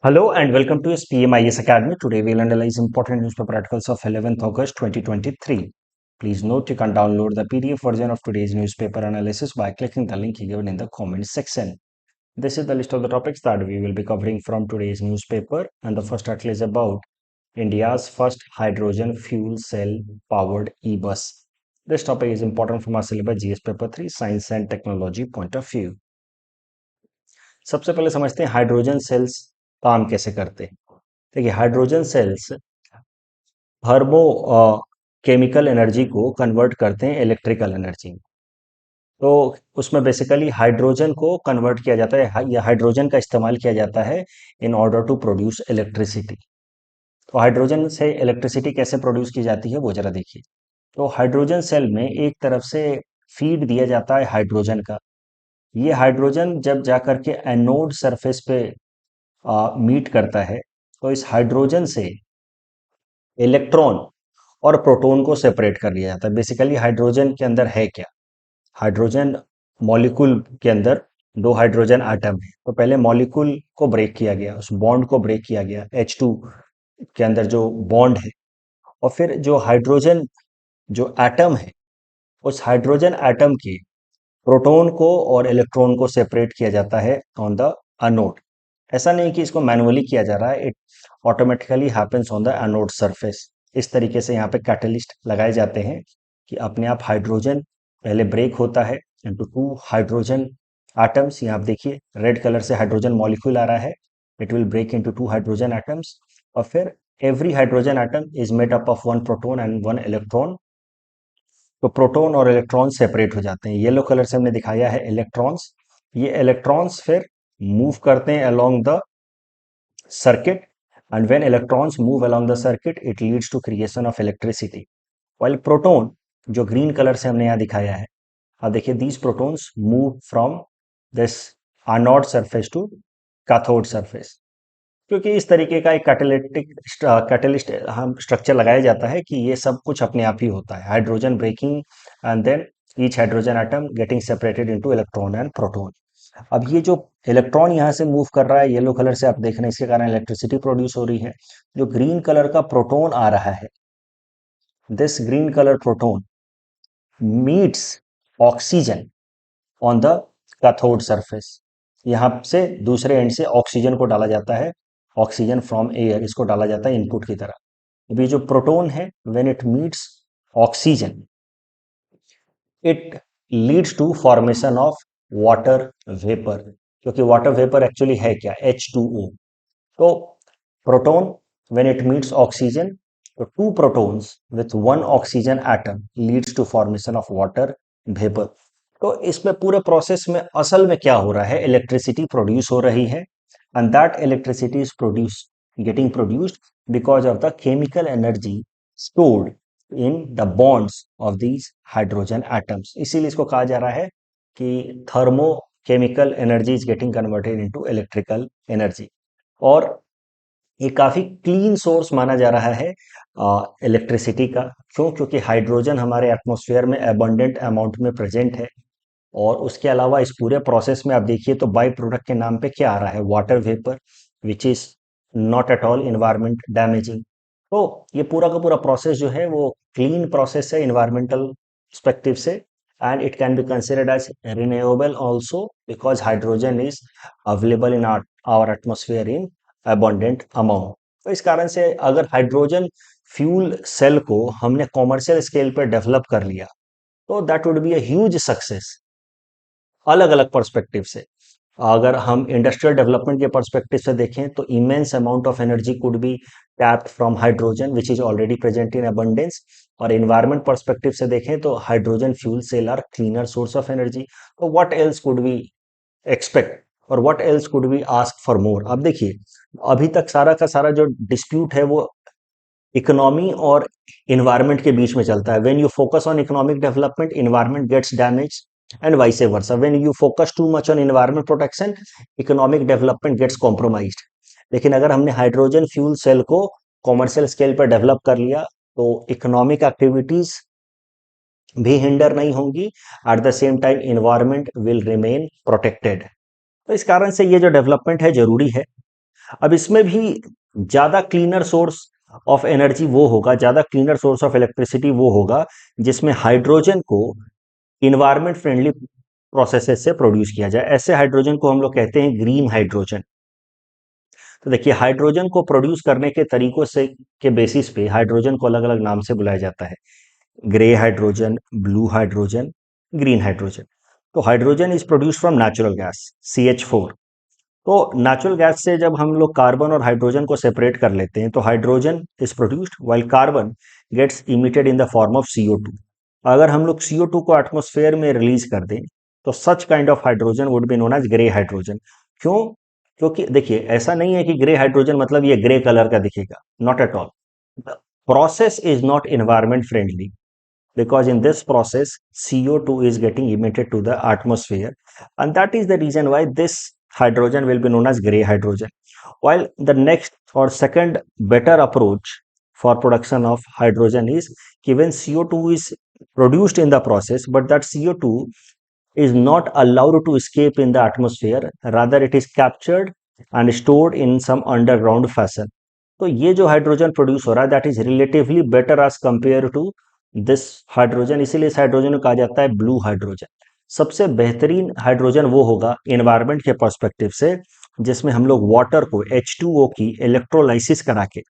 Hello and welcome to SPMIS Academy. Today we'll analyze important newspaper articles of 11th August 2023. Please note you can download the PDF version of today's newspaper analysis by clicking the link given in the comment section. This is the list of the topics that we will be covering from today's newspaper, and the first article is about India's first hydrogen fuel cell powered e-bus. This topic is important from our syllabus GS paper 3 science and technology point of view. सबसे पहले समझते हैं hydrogen sales काम कैसे करते हैं। देखिए hydrogen cells thermo chemical energy को कन्वर्ट करते हैं इलेक्ट्रिकल एनर्जी में। तो उसमें बेसिकली हाइड्रोजन को कन्वर्ट किया जाता है या हाइड्रोजन का इस्तेमाल किया जाता है in order to produce electricity. तो हाइड्रोजन से इलेक्ट्रिसिटी कैसे प्रोड्यूस की जाती है वो जरा देखिए। तो हाइड्रोजन सेल में एक तरफ से फीड दिया जाता है हाइड्रोजन का। ये हाइड्रोजन जब जाकर के एनोड सरफेस पे मीट करता है तो इस हाइड्रोजन से इलेक्ट्रॉन और प्रोटॉन को सेपरेट कर लिया जाता है। बेसिकली हाइड्रोजन के अंदर है क्या, हाइड्रोजन मॉलिक्यूल के अंदर दो हाइड्रोजन एटम है। तो पहले मॉलिक्यूल को ब्रेक किया गया, उस बॉन्ड को ब्रेक किया गया H2 के अंदर जो बॉन्ड है, और फिर जो हाइड्रोजन जो एटम है उस हाइड्रोजन एटम के प्रोटॉन को और इलेक्ट्रॉन को सेपरेट किया जाता है ऑन द एनोड। ऐसा नहीं कि इसको मैनुअली किया जा रहा है, it automatically happens on the anode surface. इस तरीके से यहाँ पे कैटलिस्ट लगाए जाते हैं कि अपने आप हाइड्रोजन पहले ब्रेक होता है इनटू टू हाइड्रोजन एटम्स। यहाँ आप देखिए रेड कलर से हाइड्रोजन मॉलिक्यूल आ रहा है, it will break into two hydrogen atoms, और फिर every hydrogen atom is made up of one proton and one electron. तो प्रोटॉन और इलेक्ट्रॉन सेपरेट हो जाते हैं। येलो कलर से हमने दिखाया है इलेक्ट्रॉन्स। ये इलेक्ट्रॉन्स फिर मूव करते हैं along the circuit, and when electrons move along the circuit it leads to creation of electricity, while proton जो ग्रीन कलर से हमने यहाँ दिखाया है, अब देखिए these protons move from this anode surface to cathode surface। क्योंकि इस तरीके का एक कैटलिस्ट हम स्ट्रक्चर लगाया जाता है कि ये सब कुछ अपने आप ही होता है, hydrogen breaking and then each hydrogen atom getting separated into electron and proton. अब ये जो इलेक्ट्रॉन यहाँ से मूव कर रहा है येलो कलर से आप देख रहे हैं, इसके कारण इलेक्ट्रिसिटी प्रोड्यूस हो रही है। जो ग्रीन कलर का प्रोटॉन आ रहा है, this green colour proton meets oxygen on the cathode surface. यहाँ से दूसरे एंड से ऑक्सीजन को डाला जाता है, ऑक्सीजन फ्रॉम एयर इसको डाला जाता है इनपुट की तरह। अभी जो प्रोटॉन है when it meets oxygen it leads to formation of water vapour, क्योंकि वाटर वेपर एक्चुअली है क्या, H2O। तो proton when it meets oxygen, तो two protons with one oxygen atom leads to formation of water vapour. तो इसमें पूरे process में असल में क्या हो रहा है, इलेक्ट्रिसिटी प्रोड्यूस हो रही है, and that electricity is produce getting produced because of the chemical energy stored in the bonds of these hydrogen atoms. इसीलिए इसको कहा जा रहा है कि thermo chemical energy is getting converted into electrical energy. और ये काफी क्लीन सोर्स माना जा रहा है इलेक्ट्रिसिटी का। क्यों? क्योंकि हाइड्रोजन हमारे एटमॉस्फेयर में अबंडेंट अमाउंट में प्रेजेंट है, और उसके अलावा इस पूरे प्रोसेस में आप देखिए तो बाई प्रोडक्ट के नाम पे क्या आ रहा है, water vapour, which is not at all environment damaging. तो ये पूरा का पूरा प्रोसेस जो है वो क्लीन प्रोसेस है इन्वायरमेंटल पर्सपेक्टिव से, and it can be considered as renewable also because hydrogen is available in our atmosphere in abundant amount. तो इस कारण से अगर हाइड्रोजन फ्यूल सेल को हमने कॉमर्शियल स्केल पर डेवलप कर लिया तो that would be a huge success. अलग अलग पर्सपेक्टिव से अगर हम इंडस्ट्रियल डेवलपमेंट के पर्सपेक्टिव से देखें तो immense amount of energy could be tapped from hydrogen which is already present in abundance. और इन्वायरमेंट पर्सपेक्टिव से देखें तो hydrogen fuel cell are cleaner source of energy. तो what else could be expect और what else could be ask for more. अब देखिए अभी तक सारा का सारा जो डिस्प्यूट है वो इकोनॉमी और इन्वायरमेंट के बीच में चलता है। When you focus on economic development environment gets damage, and vice versa when you focus too much on environment protection economic development gets compromised. लेकिन अगर हमने हाइड्रोजन फ्यूल सेल को कॉमर्शियल स्केल पर डेवलप कर लिया तो इकोनॉमिक एक्टिविटीज भी hinder नहीं होंगी, at the same time environment will remain protected. तो इस कारण से ये जो डेवलपमेंट है जरूरी है। अब इसमें भी ज्यादा क्लीनर सोर्स ऑफ एनर्जी वो होगा, ज्यादा क्लीनर सोर्स ऑफ इलेक्ट्रिसिटी वो होगा जिसमें हाइड्रोजन को इन्वायरमेंट फ्रेंडली प्रोसेसेस से प्रोड्यूस किया जाए। ऐसे हाइड्रोजन को हम लोग कहते हैं ग्रीन हाइड्रोजन। तो देखिए, हाइड्रोजन को प्रोड्यूस करने के तरीकों से के बेसिस पे हाइड्रोजन को अलग अलग नाम से बुलाया जाता है। Grey hydrogen, blue hydrogen, green hydrogen. तो hydrogen is produced from natural gas CH4। तो नेचुरल गैस से जब हम लोग कार्बन और हाइड्रोजन को सेपरेट कर लेते हैं तो hydrogen is produced while carbon gets emitted in the form of CO2। अगर हम लोग CO2 को एटमॉस्फेयर में रिलीज कर दें तो such kind of hydrogen would be known as grey hydrogen. क्यों? क्योंकि देखिए, ऐसा नहीं है कि ग्रे हाइड्रोजन मतलब ये ग्रे कलर का दिखेगा, not at all. The process is not environment friendly because in this process CO2 is getting emitted to the atmosphere, and that is the reason why this hydrogen will be known as gray hydrogen. While the next or second better approach for production of hydrogen is given CO2 is produced in the process, but that CO2 is not allowed to escape in the atmosphere, rather it is captured and stored in some underground fashion. तो ये जो hydrogen produce हो रहा है that is relatively better as compare to this hydrogen, इसीलिए इस hydrogen को कहा जाता है ब्लू हाइड्रोजन। सबसे बेहतरीन हाइड्रोजन वो होगा इन्वायरमेंट के पर्सपेक्टिव से जिसमें हम लोग वाटर को H2O की इलेक्ट्रोलाइसिस करा के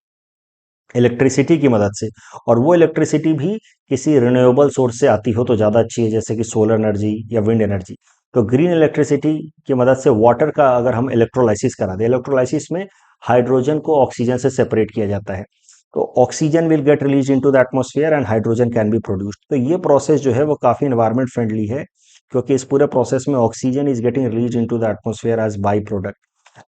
इलेक्ट्रिसिटी की मदद से, और वो इलेक्ट्रिसिटी भी किसी रिन्यूएबल सोर्स से आती हो तो ज़्यादा अच्छी है, जैसे कि सोलर एनर्जी या विंड एनर्जी। तो ग्रीन इलेक्ट्रिसिटी की मदद से वाटर का अगर हम इलेक्ट्रोलाइसिस करा दें, इलेक्ट्रोलाइसिस में हाइड्रोजन को ऑक्सीजन से सेपरेट किया जाता है, तो oxygen will get release into the atmosphere and hydrogen can be produced. तो ये प्रोसेस जो है वो काफ़ी इन्वायरमेंट फ्रेंडली है, क्योंकि इस पूरे प्रोसेस में oxygen is getting release into the atmosphere as by product.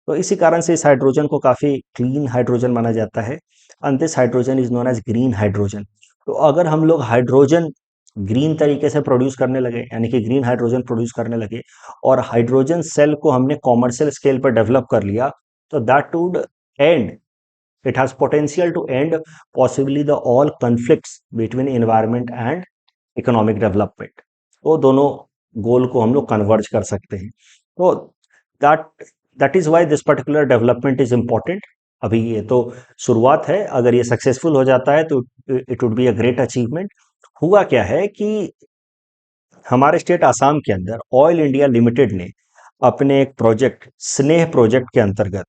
तो इसी कारण से इस हाइड्रोजन को काफ़ी क्लीन हाइड्रोजन माना जाता है, and this hydrogen is known as green hydrogen. तो अगर हम लोग हाइड्रोजन ग्रीन तरीके से प्रोड्यूस करने लगे, यानी कि ग्रीन हाइड्रोजन प्रोड्यूस करने लगे, और हाइड्रोजन सेल को हमने कॉमर्शियल स्केल पर डेवलप कर लिया, तो that would and it has potential to end possibly the all conflicts between environment and economic development। वो दोनों गोल को हम लोग कन्वर्ज कर सकते हैं। तो that that is why this particular development is important. अभी ये तो शुरुआत है, अगर ये सक्सेसफुल हो जाता है तो it would be a great achievement. हुआ क्या है कि हमारे स्टेट आसाम के अंदर ऑयल इंडिया लिमिटेड ने अपने एक प्रोजेक्ट स्नेह प्रोजेक्ट के अंतर्गत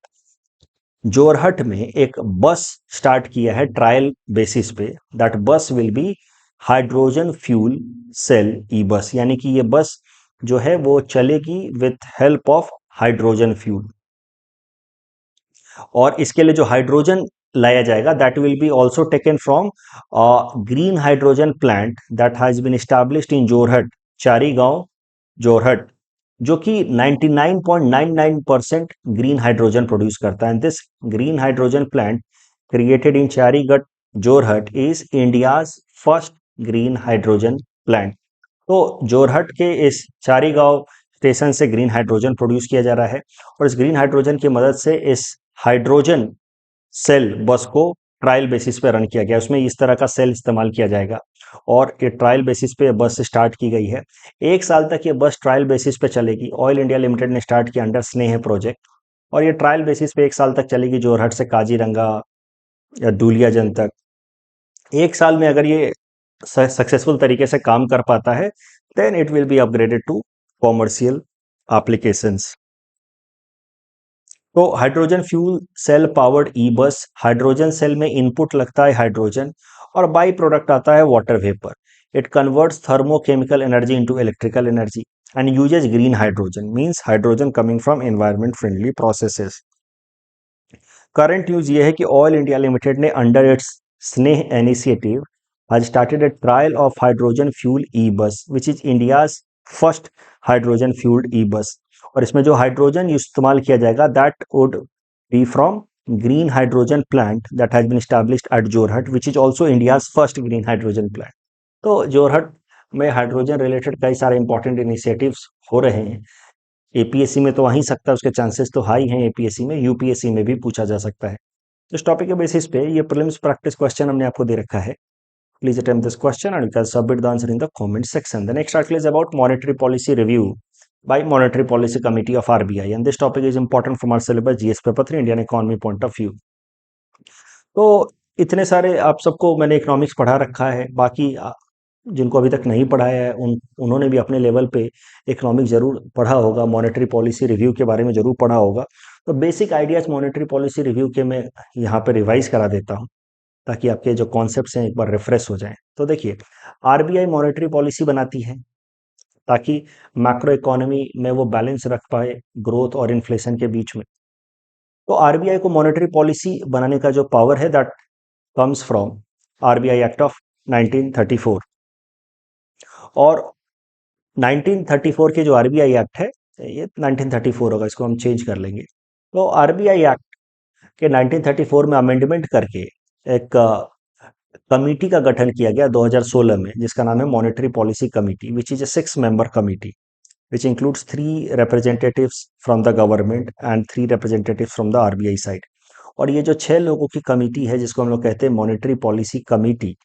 जोरहट में एक बस स्टार्ट किया है ट्रायल बेसिस पे। That bus will be hydrogen fuel cell E bus, यानी कि ये बस जो है वो चलेगी with help of hydrogen fuel. और इसके लिए जो हाइड्रोजन लाया जाएगा that will be also taken from green hydrogen plant that has been established in Jorhat, Chari Gaon Jorhat, जो कि 99.99% ग्रीन हाइड्रोजन प्रोड्यूस करता है। This green hydrogen plant created in Charigarh Jorhat is India's first green hydrogen plant. तो जोरहट के इस चारी गांव स्टेशन से ग्रीन हाइड्रोजन प्रोड्यूस किया जा रहा है, और इस ग्रीन हाइड्रोजन की मदद से इस हाइड्रोजन सेल बस को ट्रायल बेसिस पे रन किया गया। उसमें इस तरह का सेल इस्तेमाल किया जाएगा, और ये ट्रायल बेसिस पे बस स्टार्ट की गई है। 1 साल तक ये बस ट्रायल बेसिस पे चलेगी। ऑयल इंडिया लिमिटेड ने स्टार्ट किया अंडर स्नेह प्रोजेक्ट, और ये ट्रायल बेसिस पे 1 साल तक चलेगी जोरहट से काजीरंगा या दुलियाजन तक। 1 साल में अगर ये सक्सेसफुल तरीके से काम कर पाता है then it will be upgraded to commercial applications. तो hydrogen fuel cell powered e bus, hydrogen cell में इनपुट लगता है हाइड्रोजन और बाई प्रोडक्ट आता है water vapour. It converts thermochemical energy into electrical energy and uses green hydrogen, means hydrogen coming from environment friendly processes. Current news ये है कि oil India limited ने अंडर इट्स स्नेह initiative has started a trial of hydrogen fuel e-bus which is India's first hydrogen fueled e-bus। और इसमें जो hydrogen इस्तेमाल किया जाएगा that would be from green hydrogen plant that has been established at Jorhat which is also India's first green hydrogen plant. तो जोरहट में hydrogen related कई सारे इंपॉर्टेंट इनिशिएटिव्स हो रहे हैं। एपीएससी में तो आ ही सकता है, उसके चांसेस तो हाई हैं। एपीएससी में, यूपीएससी में भी पूछा जा सकता है। इस टॉपिक के बेसिस पे ये प्रीलिम्स प्रैक्टिस क्वेश्चन हमने आपको दे रखा है। Please attempt this question and you can submit the answer in the comment section. The next article is about monetary policy review by Monetary Policy Committee of RBI, and this topic is important from our syllabus GS paper 3 Indian economy point of view. तो इतने सारे आप सबको मैंने economics पढ़ा रखा है, बाकी जिनको अभी तक नहीं पढ़ाया है उन्होंने भी अपने लेवल पे इकोनॉमिक्स जरूर पढ़ा होगा, मॉनेटरी पॉलिसी रिव्यू के बारे में जरूर पढ़ा होगा। तो basic ideas monetary policy review के मैं यहाँ पे रिवाइज करा देता हूँ ताकि आपके जो कॉन्सेप्ट्स हैं एक बार रिफ्रेश हो जाएं। तो देखिए, आरबीआई मॉनेटरी पॉलिसी बनाती है ताकि मैक्रो इकोनॉमी में वो बैलेंस रख पाए ग्रोथ और इन्फ्लेशन के बीच में। तो आरबीआई को मॉनेटरी पॉलिसी बनाने का जो पावर है that comes from RBI act of 1934। और 1934 के जो आरबीआई एक्ट है, ये 1934 होगा, इसको हम चेंज कर लेंगे। तो आरबीआई एक्ट के 1934 में अमेंडमेंट करके एक कमिटी का गठन किया गया 2016 में, जिसका नाम है monetary policy committee, which is a 6 member committee which includes 3 representatives from the government and 3 representatives from the RBI side। और ये जो 6 लोगों की कमिटी है जिसको हम लोग कहते हैं monetary policy committee,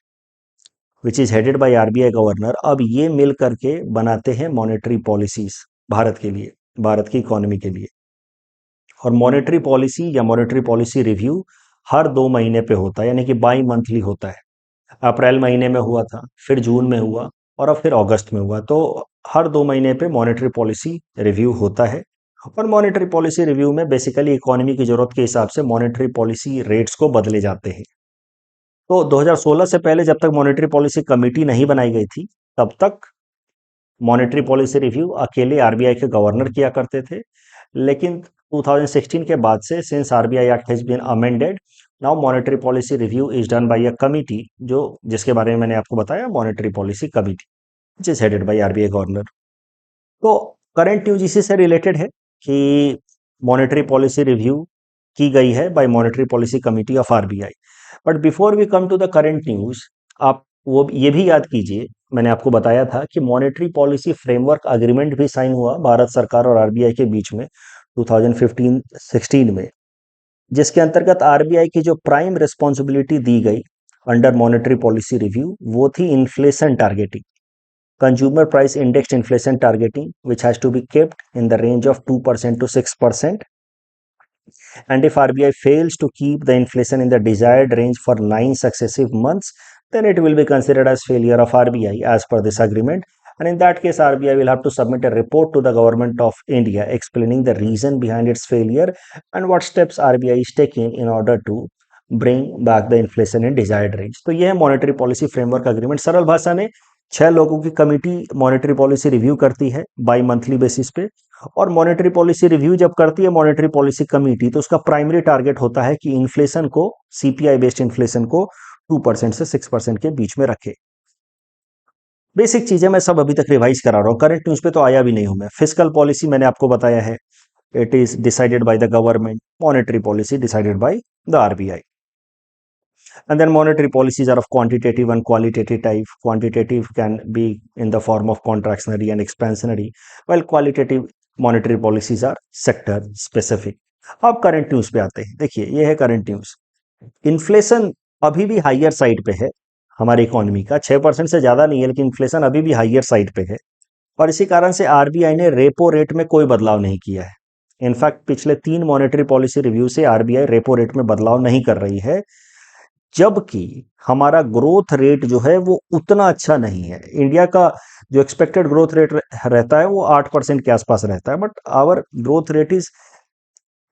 which is headed by RBI governor, अब ये मिल करके बनाते हैं मॉनेटरी पॉलिसीज भारत के लिए, भारत की इकोनॉमी के लिए। और मॉनेटरी पॉलिसी या मॉनेटरी पॉलिसी रिव्यू हर 2 महीने पे होता है, यानी कि बाई मंथली होता है। अप्रैल महीने में हुआ था, फिर जून में हुआ और अब फिर अगस्त में हुआ। तो हर 2 महीने पे मॉनेटरी पॉलिसी रिव्यू होता है। और मॉनेटरी पॉलिसी रिव्यू में बेसिकली इकोनॉमी की जरूरत के हिसाब से मॉनेटरी पॉलिसी रेट्स को बदले जाते हैं। तो 2016 से पहले जब तक मॉनेटरी पॉलिसी कमेटी नहीं बनाई गई थी, तब तक मॉनेटरी पॉलिसी रिव्यू अकेले आरबीआई के गवर्नर किया करते थे। लेकिन 2016 के बाद से, since RBI act has been amended, now monetary policy review is done by a committee, जो जिसके बारे में मैंने आपको बताया, monetary policy committee, which is headed by RBI governor. तो करंट न्यूज इसी से रिलेटेड है कि मॉनेटरी पॉलिसी रिव्यू की गई है by monetary policy committee of RBI. But before we come to the current news, आप वो ये भी याद कीजिए, मैंने आपको बताया था कि मॉनेटरी पॉलिसी फ्रेमवर्क अग्रीमेंट भी साइन हुआ भारत सरकार और आरबीआई के बीच में 2015-16 में, जिसके अंतर्गत आरबीआई की जो प्राइम रिस्पॉन्सिबिलिटी दी गई अंडर मॉनेटरी पॉलिसी रिव्यू वो थी inflation targeting, consumer price indexed inflation targeting, which has to be kept in the range of 2% to 6%. And if RBI fails to keep the inflation in the desired range for 9 successive months, then it will be considered as failure of RBI as per this agreement. And in that case, RBI will have to submit a report to the government of India explaining the reason behind its failure and what steps RBI is taking in order to bring back the inflation in desired range। तो यह है monetary policy framework agreement. सरल भाषा में 6 लोगों की committee monetary policy review करती है बाई मंथली बेसिस पे। और मॉनेटरी पॉलिसी रिव्यू जब करती है मॉनेटरी पॉलिसी कमिटी, तो उसका प्राइमरी टारगेट होता है कि इन्फ्लेशन को, सीपीआई बेस्ड इन्फ्लेशन को 2% से 6% के बीच में रखे। बेसिक चीजें मैं सब अभी तक रिवाइज करा रहा हूँ, करंट न्यूज पे तो आया भी नहीं हूं मैं। फिस्कल पॉलिसी मैंने आपको बताया है, it is decided by the government, monetary policy decided by the RBI. And then monetary policies are of quantitative and qualitative type. Quantitative can be in the form of contractionary and expansionary, while qualitative monetary policies are sector specific। अब current news पे आते हैं। देखिए, ये है current news. Inflation अभी भी higher side पे है हमारी इकोनॉमी का, 6% से ज्यादा नहीं है, लेकिन इन्फ्लेशन अभी भी हाइयर साइड पे है। और इसी कारण से आरबीआई ने रेपो रेट में कोई बदलाव नहीं किया है। इनफैक्ट पिछले 3 मॉनेटरी पॉलिसी रिव्यू से आरबीआई रेपो रेट में बदलाव नहीं कर रही है, जबकि हमारा ग्रोथ रेट जो है वो उतना अच्छा नहीं है। इंडिया का जो एक्सपेक्टेड ग्रोथ रेट रहता है वो 8% के आसपास रहता है, but our growth rate is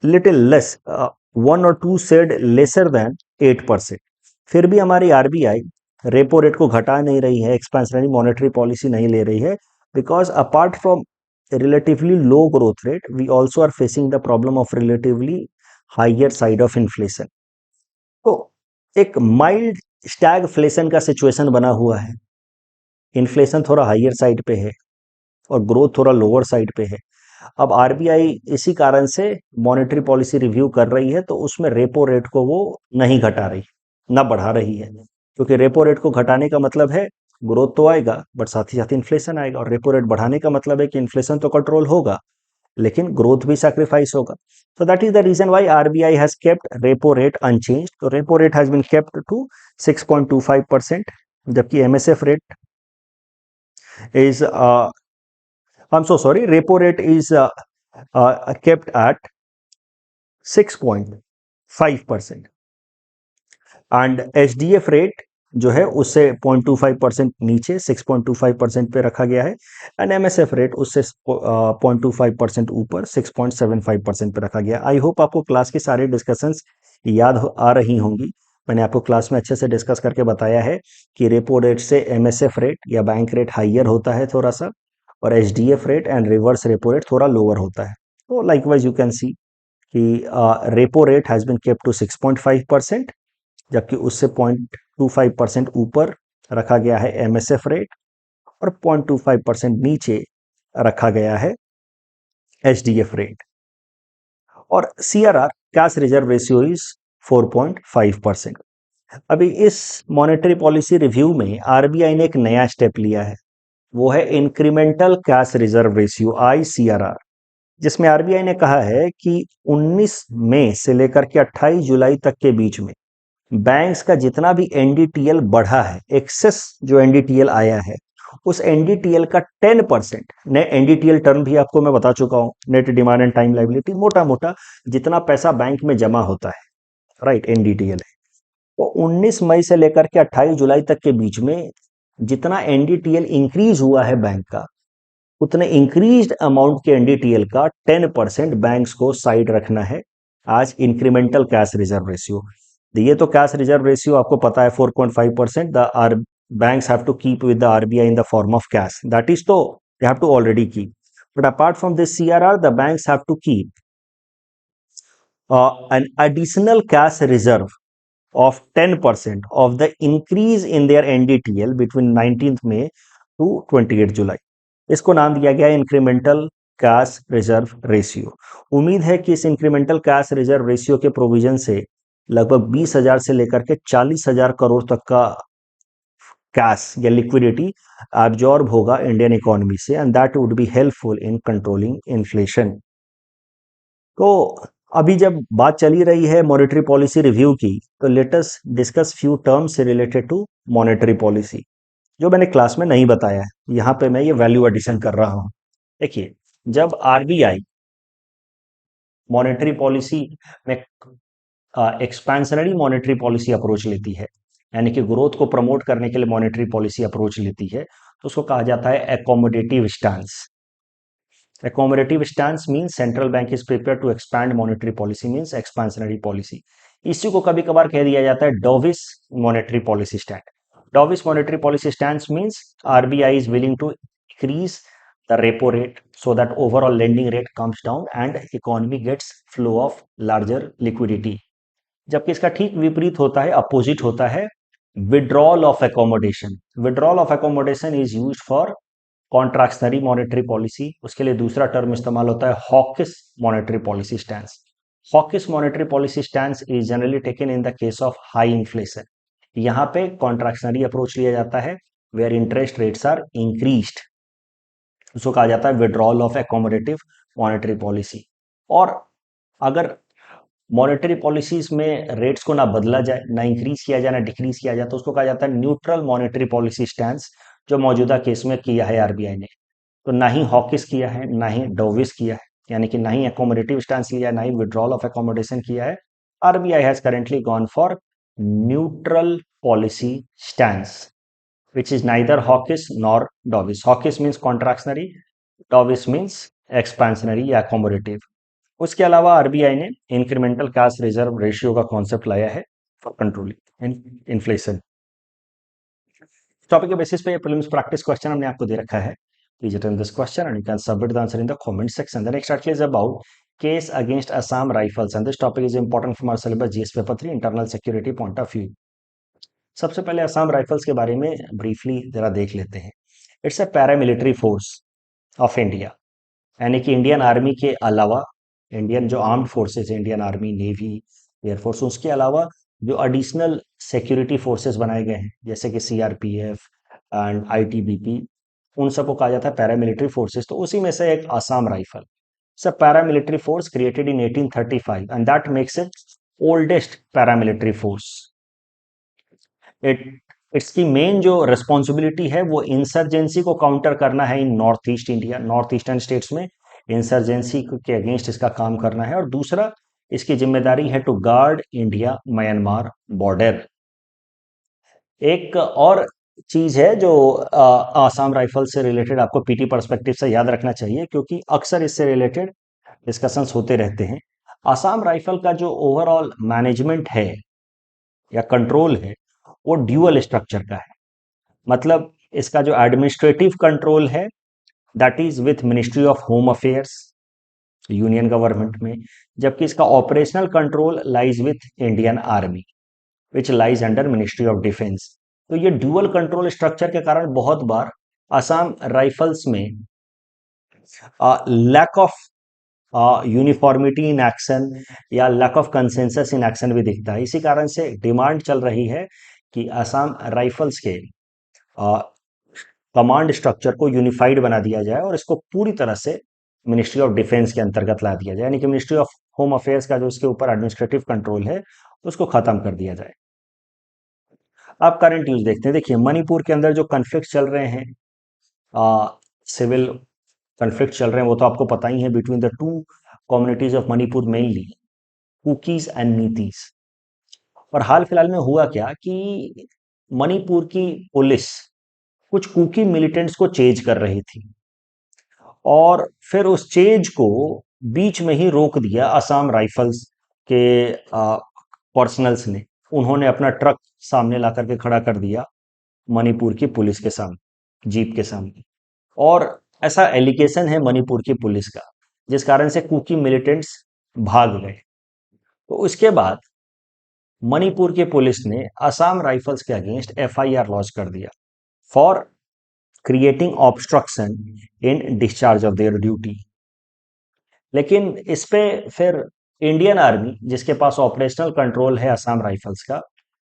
little less, 1 or 2 said lesser than 8%। फिर भी हमारी आरबीआई रेपो रेट को घटा नहीं रही है, एक्सपेंशनरी मॉनेटरी पॉलिसी नहीं ले रही है, because apart from relatively low growth rate we also are facing the problem of relatively higher side of inflation. तो एक माइल्ड स्टैगफ्लेशन का सिचुएशन बना हुआ है। इन्फ्लेशन थोड़ा हाइयर साइड पे है और ग्रोथ थोड़ा लोअर साइड पे है। अब आरबीआई इसी कारण से मॉनेटरी पॉलिसी रिव्यू कर रही है, तो उसमें रेपो रेट को वो नहीं घटा रही, ना बढ़ा रही है, क्योंकि रेपो रेट को घटाने का मतलब है ग्रोथ तो आएगा बट साथ ही साथ इन्फ्लेशन आएगा, और रेपो रेट बढ़ाने का मतलब है कि इन्फ्लेशन तो कंट्रोल होगा लेकिन ग्रोथ भी सैक्रिफाइस होगा। So that is the reason why RBI has kept repo rate unchanged। तो repo rate has been kept to 6.25%, जबकि MSF rate is I'm so sorry, repo rate is kept at 6.5% and HDF rate जो है उससे 0.25% नीचे 6.25% पे रखा गया है एंड एमएसएफ रेट उससे 0.25% ऊपर 6.75% पे रखा गया है। आई होप आपको क्लास की सारी डिस्कशंस याद आ रही होंगी। मैंने आपको क्लास में अच्छे से डिस्कस करके बताया है कि रेपो रेट से एमएसएफ रेट या बैंक रेट हाइयर होता है थोड़ा सा, और HDF rate and reverse repo rate थोड़ा लोअर होता है। तो लाइकवाइज यू कैन सी कि repo rate has been kept to 6.5%, जबकि उससे 0.25% ऊपर रखा गया है एमएसएफ रेट और 0.25% नीचे रखा गया है एचडीएफ रेट। और CRR cash reserve ratio is 4.5%। अभी इस मॉनेटरी पॉलिसी रिव्यू में आरबीआई ने एक नया स्टेप लिया है, वो है incremental cash reserve ratio ICRR, जिसमें आरबीआई ने कहा है कि 19 मई से लेकर के 28 जुलाई तक के बीच में बैंक्स का जितना भी एनडीटीएल बढ़ा है, एक्सेस जो एनडीटीएल आया है, उस एनडीटीएल का 10%, ने एनडीटीएल टर्म भी आपको मैं बता चुका हूं, net demand and time liability, मोटा मोटा जितना पैसा बैंक में जमा होता है, राइट, एनडीटीएल है। तो 19 मई से लेकर के 28 जुलाई तक के बीच में जितना एनडीटीएल इंक्रीज हुआ है बैंक का, उतने इंक्रीज्ड अमाउंट के एनडीटीएल का 10% बैंक्स को साइड रखना है आज इंक्रीमेंटल कैश रिजर्व रेशियो। ये तो कैश रिजर्व रेशियो आपको पता है 4.5%, the are banks have to keep with the RBI in the form of cash, that is तो they have to already keep, but apart from this CRR the banks have to keep an additional cash reserve of 10% of the increase in their NDTL between 19th May to 28th July। इसको नाम दिया गया incremental cash reserve ratio. उम्मीद है कि इस incremental cash reserve ratio के provision से लगभग 20,000 से लेकर के 40,000 करोड़ तक का कैश या लिक्विडिटी एब्जॉर्ब होगा इंडियन इकोनॉमी से, and that would be helpful in controlling inflation. तो अभी जब बात चली रही है मॉनेटरी पॉलिसी रिव्यू की, तो let us discuss few terms related to monetary policy जो मैंने क्लास में नहीं बताया है। यहाँ पे मैं ये वैल्यू एडिशन कर रहा हूँ। देखिए, जब आरबीआई मॉनेटरी पॉलिसी में एक्सपेंशनरी मॉनेटरी पॉलिसी अप्रोच लेती है, यानी कि ग्रोथ को प्रमोट करने के लिए मॉनेटरी पॉलिसी अप्रोच लेती है, तो उसको कहा जाता है accommodative stance. Accommodative stance means central bank is prepared to expand monetary policy means expansionary policy। इसी को कभी कभार कह दिया जाता है dovish monetary policy stand. Dovish monetary policy stand means RBI is willing to increase the repo rate so that overall lending rate comes down and economy gets flow of larger liquidity। जबकि इसका ठीक विपरीत होता है, opposite होता है withdrawal of accommodation. Withdrawal of accommodation is used for contractionary monetary policy. उसके लिए दूसरा टर्म इस्तेमाल होता है hawkish monetary policy stance. Hawkish monetary policy stance is generally taken in the case of high inflation. यहाँ पे कॉन्ट्रैक्शनरी अप्रोच लिया जाता है where interest rates are increased, उसको कहा जाता है withdrawal of accommodative monetary policy. और अगर मॉनेटरी पॉलिसीज में रेट्स को ना बदला जाए, ना इंक्रीज किया जाए, ना डिक्रीज किया जाए, तो उसको कहा जाता है न्यूट्रल मॉनेटरी पॉलिसी स्टैंस, जो मौजूदा केस में किया है आरबीआई ने। तो ना ही हॉकिस किया है, ना ही डोविस किया है, यानी कि ना ही एकोमोडेटिव स्टांस लिया है, ना ही विड्रॉल ऑफ एकोमोडेशन किया है। RBI has currently gone for neutral policy stance which is neither hawkish nor dovish। hawkish means contractionary, dovish means expansionary या accommodative। उसके अलावा आरबीआई ने इंक्रीमेंटल कैश रिजर्व रेशियो का कॉन्सेप्ट लाया है फॉर कंट्रोलिंग इन्फ्लेशन। टॉपिक के basis पे prelims practice question हमने आपको दे रखा है। Please attend this question and you can submit the answer in the comment section. The next article is about case against Assam rifles and this topic is important from our syllabus GS paper 3 internal security point of view. सबसे पहले Assam rifles के बारे में briefly जरा देख लेते हैं। It's a paramilitary force of India, यानी कि इंडियन आर्मी के अलावा, इंडियन जो आर्म्ड फोर्सेज है, इंडियन आर्मी, नेवी, एयरफोर्स, उसके अलावा जो एडिशनल सिक्योरिटी फोर्सेस बनाए गए हैं जैसे कि सीआरपीएफ एंड आईटीबीपी, उन सबको कहा जाता है पैरामिलिट्री फोर्सेस। तो उसी में से एक Assam rifle, it's a paramilitary force created in 1835 and that makes it oldest paramilitary force. It इसकी मेन जो रिस्पॉन्सिबिलिटी है वो इंसर्जेंसी को काउंटर करना है in north east India, north eastern states में इंसर्जेंसी के अगेंस्ट इसका काम करना है। और दूसरा, इसकी जिम्मेदारी है to guard India Myanmar border. एक और चीज है जो आसाम राइफल से रिलेटेड आपको पीटी पर्सपेक्टिव से याद रखना चाहिए, क्योंकि अक्सर इससे रिलेटेड डिस्कशंस होते रहते हैं। आसाम राइफल का जो ओवरऑल मैनेजमेंट है या कंट्रोल है वो ड्यूअल स्ट्रक्चर का है। मतलब इसका जो एडमिनिस्ट्रेटिव कंट्रोल है that is with ministry of home affairs, union government में, जबकि इसका operational control lies with Indian army which lies under ministry of defence. तो ये ड्यूअल कंट्रोल स्ट्रक्चर के कारण बहुत बार असम राइफल्स में lack of uniformity in action या lack of consensus in action भी दिखता है। इसी कारण से डिमांड चल रही है कि असम राइफल्स के कमांड स्ट्रक्चर को यूनिफाइड बना दिया जाए और इसको पूरी तरह से मिनिस्ट्री ऑफ डिफेंस के अंतर्गत ला दिया जाए, यानी कि मिनिस्ट्री ऑफ होम अफेयर्स का जो इसके ऊपर एडमिनिस्ट्रेटिव कंट्रोल है उसको खत्म कर दिया जाए। अब करंट न्यूज देखते हैं। देखिए, मणिपुर के अंदर जो कन्फ्लिक्ट चल रहे हैं, सिविल कन्फ्लिक्ट चल रहे हैं, वो तो आपको पता ही है, between the two communities of Manipur, mainly Kukis and Meiteis. और हाल फिलहाल में हुआ क्या कि मणिपुर की पुलिस कुछ कुकी मिलिटेंट्स को चेज कर रही थी और फिर उस चेज को बीच में ही रोक दिया असम राइफल्स के पर्सनल्स ने। उन्होंने अपना ट्रक सामने ला करके खड़ा कर दिया मणिपुर की पुलिस के सामने, जीप के सामने। और ऐसा एलिगेशन है मणिपुर की पुलिस का, जिस कारण से कुकी मिलिटेंट्स भाग गए। तो उसके बाद मणिपुर की पुलिस ने असम राइफल्स के अगेंस्ट एफआईआर लॉन्च कर दिया for creating obstruction in discharge of their duty. लेकिन इस पे फिर इंडियन आर्मी, जिसके पास ऑपरेशनल कंट्रोल है असम राइफल्स का,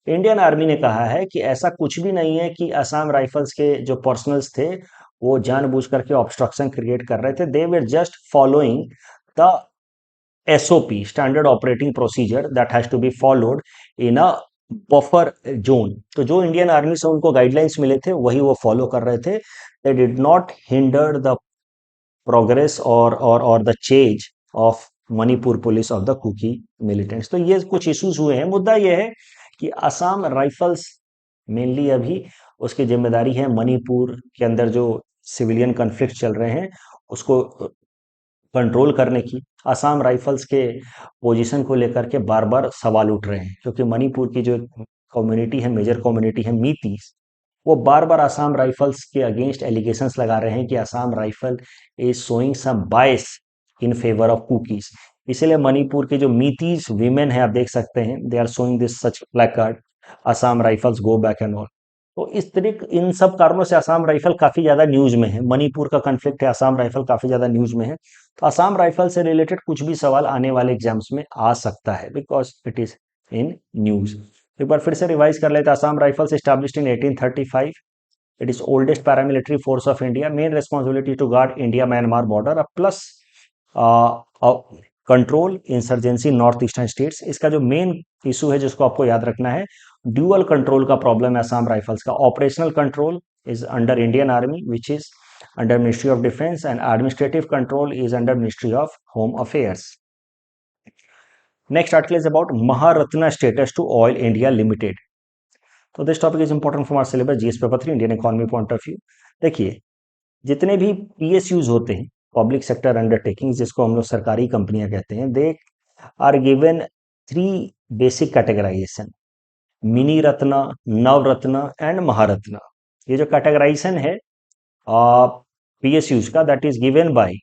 इंडियन आर्मी ने कहा है कि ऐसा कुछ भी नहीं है कि असम राइफल्स के जो पर्सनल्स थे वो जानबूझ करके ऑब्स्ट्रक्शन क्रिएट कर रहे थे। They were just following the SOP, standard operating procedure, that has to be followed in a buffer zone. तो जो इंडियन आर्मी से उनको गाइडलाइंस मिले थे वही वो फॉलो कर रहे थे। They did not hinder the progress और the change of Manipur police of the Kuki militants. तो ये कुछ इश्यूज हुए हैं। मुद्दा ये है कि असम राइफल्स मेनली अभी उसकी जिम्मेदारी है मणिपुर के अंदर जो सिविलियन कन्फ्लिक्ट चल रहे हैं उसको कंट्रोल करने की। असम राइफल्स के पोजीशन को लेकर के बार बार सवाल उठ रहे हैं, क्योंकि मणिपुर की जो कम्युनिटी है, मेजर कम्युनिटी है मीतीस, वो बार बार असम राइफल्स के अगेंस्ट एलिगेशंस लगा रहे हैं कि Assam rifle is showing some bias in favour of Kukis. इसलिए मणिपुर के जो मीतीज वीमेन है, आप देख सकते हैं, they are showing this such placard, Assam rifles go back and all. तो इस तरीके इन सब कारणों से असम राइफल काफी ज्यादा न्यूज में है। मणिपुर का कन्फ्लिक्ट है, असम राइफल काफी ज्यादा न्यूज में है। तो असम राइफल से रिलेटेड कुछ भी सवाल आने वाले एग्जाम्स में आ सकता है, because it is in news. एक बार फिर से रिवाइज कर लेते हैं। Assam rifles established in 1835. It is oldest paramilitary force of India. Main responsibility to guard India-Myanmar border. Plus control insurgency north eastern states. इसका जो मेन इशू है जिसको आपको याद रखना है, ड्यूअल कंट्रोल का प्रॉब्लम है असम राइफल्स का। Operational control is under Indian army which is under ministry of defence, and administrative control is under ministry of home affairs. Next article is about Maharatna status to Oil India Limited. तो this topic is important for our syllabus GS paper 3 Indian economy point of view. देखिए, जितने भी PSUs होते हैं, public sector undertaking, जिसको हम लोग सरकारी कंपनियां कहते हैं, they are given 3 basic categorization: mini ratna, Navratna and Maharatna. ये जो कैटेगराइजेशन है पीएसयूज का, that is given by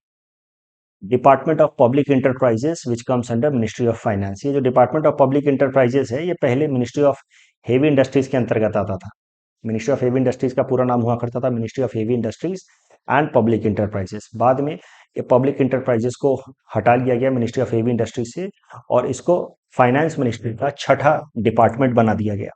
department of public enterprises which comes under ministry of finance. ये जो डिपार्टमेंट ऑफ पब्लिक इंटरप्राइजेस है, ये पहले मिनिस्ट्री ऑफ हेवी इंडस्ट्रीज के अंतर्गत आता था। मिनिस्ट्री ऑफ हेवी इंडस्ट्रीज का पूरा नाम हुआ करता था ministry of heavy industries and public enterprises. बाद में ये पब्लिक इंटरप्राइजेस को हटा लिया गया मिनिस्ट्री ऑफ हेवी इंडस्ट्रीज से और इसको फाइनेंस मिनिस्ट्री का छठा डिपार्टमेंट बना दिया गया।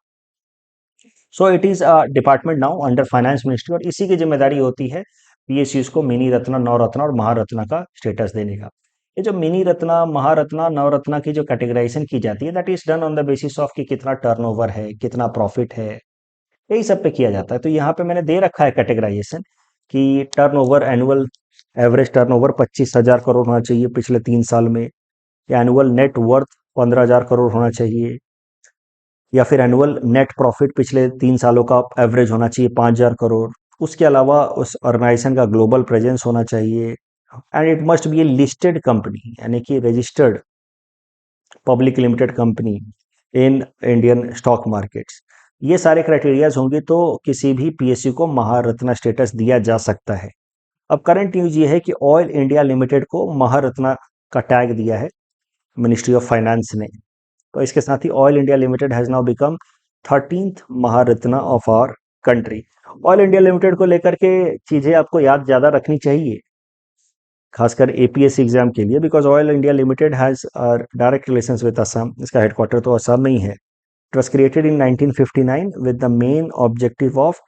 So it is a department now under finance ministry, और इसी की जिम्मेदारी होती है पीएसयूज को मिनी रत्ना, नवरत्ना और महारत्ना का स्टेटस देने का। ये जो मिनी रत्ना, महारत्ना, नवरत्ना की जो कैटेगराइजेशन की जाती है, that is done on the basis of कि कितना टर्नओवर है, कितना प्रॉफिट है, यही सब पे किया जाता है। तो यहाँ पे मैंने दे रखा है कैटेगराइजेशन कि turnover annual average turnover 25,000 crore होना चाहिए पिछले 3 साल में, या एनुअल नेट वर्थ 15,000 करोड़ होना चाहिए, या फिर एनुअल नेट प्रॉफिट पिछले 3 सालों का एवरेज होना चाहिए 5,000 करोड़। उसके अलावा उस ऑर्गेनाइजेशन का ग्लोबल प्रेजेंस होना चाहिए, and it must be A listed company, यानी कि registered public limited company in Indian stock markets. ये सारे क्राइटेरियाज होंगे तो किसी भी पीएसयू को महारत्ना स्टेटस दिया जा सकता है। अब करंट न्यूज ये है कि ऑयल इंडिया लिमिटेड को महारत्ना का टैग दिया है मिनिस्ट्री ऑफ फाइनेंस ने। तो इसके साथ ही Oil India Limited has now become 13th Maharatna of our country. Oil India Limited को लेकर के चीजें आपको याद ज्यादा रखनी चाहिए, खासकर एपीएससी एग्जाम के लिए, because oil India Limited has direct relations with Assam. इसका हेडक्वार्टर तो असम में ही है। It was created in 1959 with the main objective of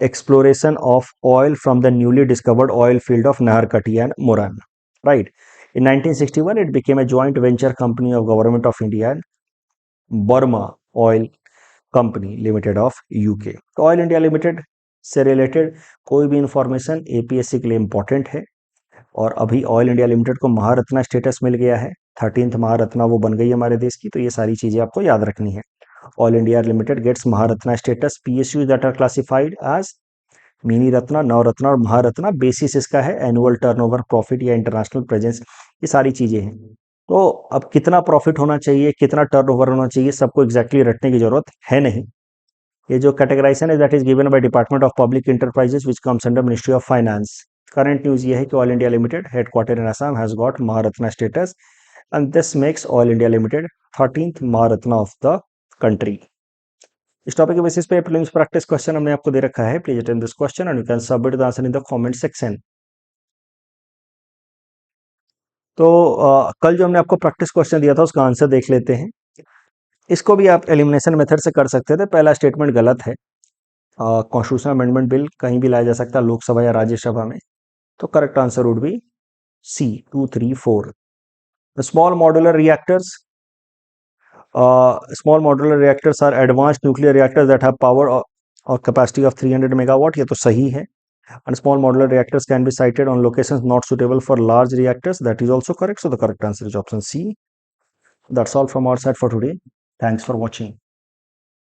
exploration of oil from the newly discovered oil field of Naharkati and Moran. Right. In 1961, it became a joint venture company of Government of India and Burma Oil Company Limited of UK. तो oil India limited से related कोई भी information APSC के लिए important है, और अभी oil India Limited को महारत्ना स्टेटस मिल गया है, 13th महारत्ना वो बन गई हमारे देश की। तो ये सारी चीजें आपको याद रखनी है। Oil India limited gets Maharatna status. PSU that are classified as mini Ratna, Navratna और महारत्ना, बेसिस इसका है एनुअल टर्नओवर, प्रॉफिट या इंटरनेशनल प्रेजेंस। ये सारी चीजें हैं। तो अब कितना प्रॉफिट होना चाहिए, कितना टर्नओवर होना चाहिए, सबको एग्जैक्टली रटने की जरूरत है नहीं। ये जो कैटेगराइजेशन है that is given by department of public enterprises which comes under ministry of finance. Current news ये है कि oil India limited headquarter in Assam has got Maharatna status, and this makes oil India limited 13th Maharatna of the country. इस topic के basis पे prelims practice question हमने आपको दे रखा है। Please attend this question and you can submit the answer in the comment section. तो कल जो हमने आपको प्रैक्टिस क्वेश्चन दिया था उसका आंसर देख लेते हैं। इसको भी आप एलिमिनेशन मेथड से कर सकते थे। पहला स्टेटमेंट गलत है। कॉन्स्टिट्यूशन अमेंडमेंट बिल कहीं भी लाया जा सकता है, लोकसभा या राज्यसभा में। तो correct answer would be C 2, 3, 4। Small modular reactors, small modular reactors are advanced nuclear reactors that have power or capacity of 300 megawatt। ये तो सही है। And small modular reactors can be sited on locations not suitable for large reactors, that is also correct. So the correct answer is option C. That's all from our side for today. Thanks for watching.